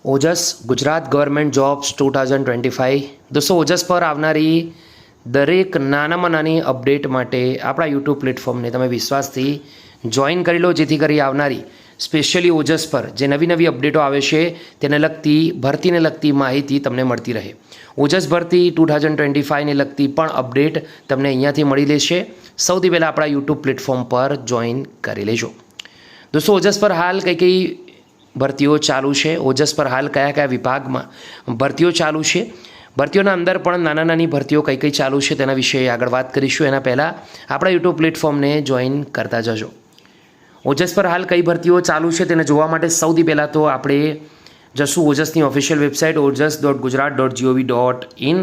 ઓજસ Gujarat government jobs 2025 દોસ્તો ઓજસ પર આવનારી દરેક નાનામાં નાની અપડેટ માટે આપણા યુટ્યુબ પ્લેટફોર્મને તમે વિશ્વાસથી જોઈન કરી લો, જેથી કરી આવનારી સ્પેશિયલી ઓજસ પર જે નવી નવી અપડેટો આવે છે તેને લગતી ભરતીને લગતી માહિતી તમને મળતી રહે. ઓજસ ભરતી 2025ને લગતી પણ અપડેટ તમને અહીંયાથી મળી લેશે. સૌથી પહેલાં આપણા યુટ્યુબ પ્લેટફોર્મ પર જોઈન કરી લેજો. દોસ્તો ઓજસ પર હાલ કઈ ભરતીઓ ચાલુ છે, ઓજસ પર હાલ કયા કયા વિભાગમાં ભરતીઓ ચાલુ છે, ભરતીઓના અંદર પણ નાના નાની ભરતીઓ કઈ ચાલુ છે તેના વિશે આગળ વાત કરીશું. એના પહેલાં આપણા યુટ્યુબ પ્લેટફોર્મને જોઈન કરતા જજો. ઓજસ પર હાલ કઈ ભરતીઓ ચાલુ છે તેને જોવા માટે સૌથી પહેલાં તો આપણે જશું ઓજસની ઓફિશિયલ વેબસાઇટ ojs.gujarat.gov.in.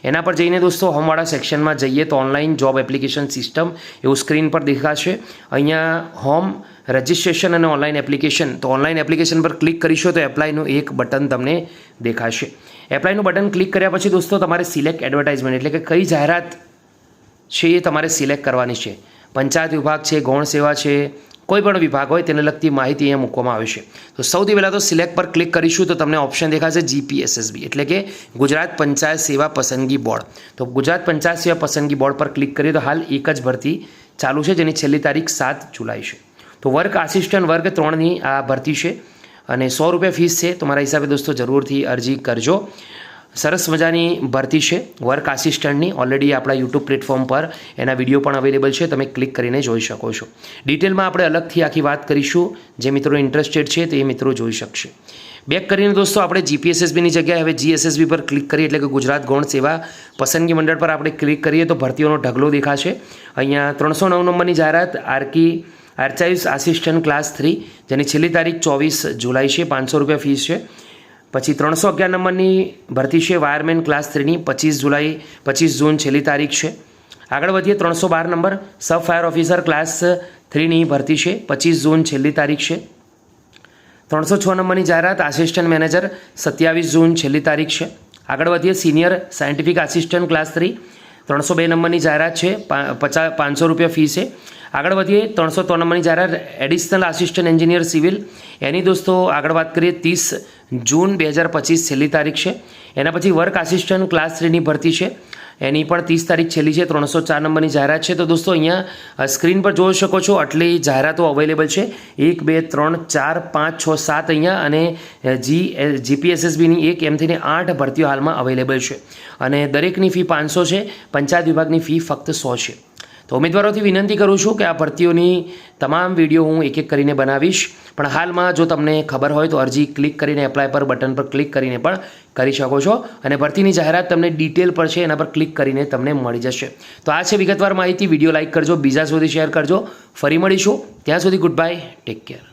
એના પર જઈને દોસ્તો હોમવાળા સેક્શનમાં જઈએ તો ઓનલાઈન જોબ એપ્લિકેશન સિસ્ટમ એવું સ્ક્રીન પર દેખાશે. અહીંયા હોમ રજિસ્ટ્રેશન અને ઓનલાઈન એપ્લિકેશન, તો ઓનલાઈન એપ્લિકેશન પર ક્લિક કરીશું તો એપ્લાયનું એક બટન તમને દેખાશે. એપ્લાયનું બટન ક્લિક કર્યા પછી દોસ્તો તમારે સિલેક્ટ એડવર્ટાઇઝમેન્ટ એટલે કે કઈ જાહેરાત છે એ તમારે સિલેક્ટ કરવાની છે. પંચાયત વિભાગ છે, ગૌણ સેવા છે, કોઈ પણ વિભાગ હોય તેને લગતી માહિતી અહીંયા મૂકવામાં આવે છે. તો સૌથી પહેલાં તો સિલેક્ટ પર ક્લિક કરીશું તો તમને ઓપ્શન દેખાશે GPSSB એટલે કે ગુજરાત પંચાયત સેવા પસંદગી બોર્ડ. તો ગુજરાત પંચાયત સેવા પસંદગી બોર્ડ પર ક્લિક કરીએ તો હાલ એક જ ભરતી ચાલુ છે જેની છેલ્લી તારીખ 7 જુલાઈ છે. તો વર્ક આસિસ્ટન્ટ વર્ગ 3ની આ ભરતી છે અને 100 રૂપિયા ફીસ છે. તો મારા હિસાબે દોસ્તો જરૂરથી અરજી કરજો. સરસ મજાની ભરતી છે વર્ક આસિસ્ટન્ટની. ઓલરેડી આપણા યુટ્યુબ પ્લેટફોર્મ પર એના વિડીયો પણ અવેલેબલ છે, તમે ક્લિક કરીને જોઈ શકો છો. ડિટેલમાં આપણે અલગથી આખી વાત કરીશું. જે મિત્રો ઇન્ટરેસ્ટેડ છે તે મિત્રો જોઈ શકશે. બેક કરીને દોસ્તો આપણે GPSSBની જગ્યાએ હવે GSSB પર ક્લિક કરીએ એટલે કે ગુજરાત ગૌણ સેવા પસંદગી મંડળ પર આપણે ક્લિક કરીએ તો ભરતીઓનો ઢગલો દેખાશે. અહીંયા 309 નંબરની જાહેરાત આર્ચાઇવ્સ આસિસ્ટન્ટ ક્લાસ 3 જેની છેલ્લી તારીખ 24 જુલાઈ છે, 500 રૂપિયા ફીસ છે. પછી 311 નંબરની ભરતી છે વાયરમેન ક્લાસ 3ની 25 જૂન છેલ્લી તારીખ છે. આગળ વધીએ 312 number sub fire officer class 3ની ભરતી છે, 25 જૂન છેલ્લી તારીખ છે. 306 નંબરની જાહેરાત આસિસ્ટન્ટ મેનેજર 27 જૂન છેલ્લી તારીખ છે. આગળ વધીએ સિનિયર સાયન્ટિફિક આસિસ્ટન્ટ ક્લાસ 3 302 નંબરની જાહેરાત છે, 500 રૂપિયા ફી છે. આગળ વધીએ 303 નંબરની જાહેરાત એડિશનલ આસિસ્ટન્ટ એન્જિનિયર સિવિલ, એની દોસ્તો આગળ વાત કરીએ 30 જૂન 2025 છેલ્લી તારીખ છે. એના પછી વર્ક આસિસ્ટન્ટ ક્લાસ 3ની ભરતી છે, એની પણ 30 તારીખ છેલ્લી છે. 304 નંબરની જાહેરાત છે. તો દોસ્તો અહીંયા સ્ક્રીન પર જોઈ શકો છો આટલી જાહેરાતો અવેલેબલ છે. 1 2 3 4 5 6 7 અહીંયા અને GPSSBની 1 એમ થઈને 8 ભરતીઓ હાલમાં અવેલેબલ છે અને દરેકની ફી 500 છે. પંચાયત વિભાગની ફી ફક્ત 100 છે. તો ઉમેદવારોથી વિનંતી કરું છું કે આ ભરતીઓની તમામ વિડીયો હું એક એક કરીને બનાવીશ, પણ હાલમાં જો તમને ખબર હોય તો અરજી ક્લિક કરીને એપ્લાય પર બટન પર ક્લિક કરીને પણ કરી શકો છો અને ભરતીની જાહેરાત તમને ડિટેલ પર છે એના પર ક્લિક કરીને તમને મળી જશે. તો આ છે વિગતવાર માહિતી. વિડીયો લાઇક કરજો, બીજા સુધી શેર કરજો. ફરી મળીશું, ત્યાં સુધી ગુડ બાય, ટેક કેર.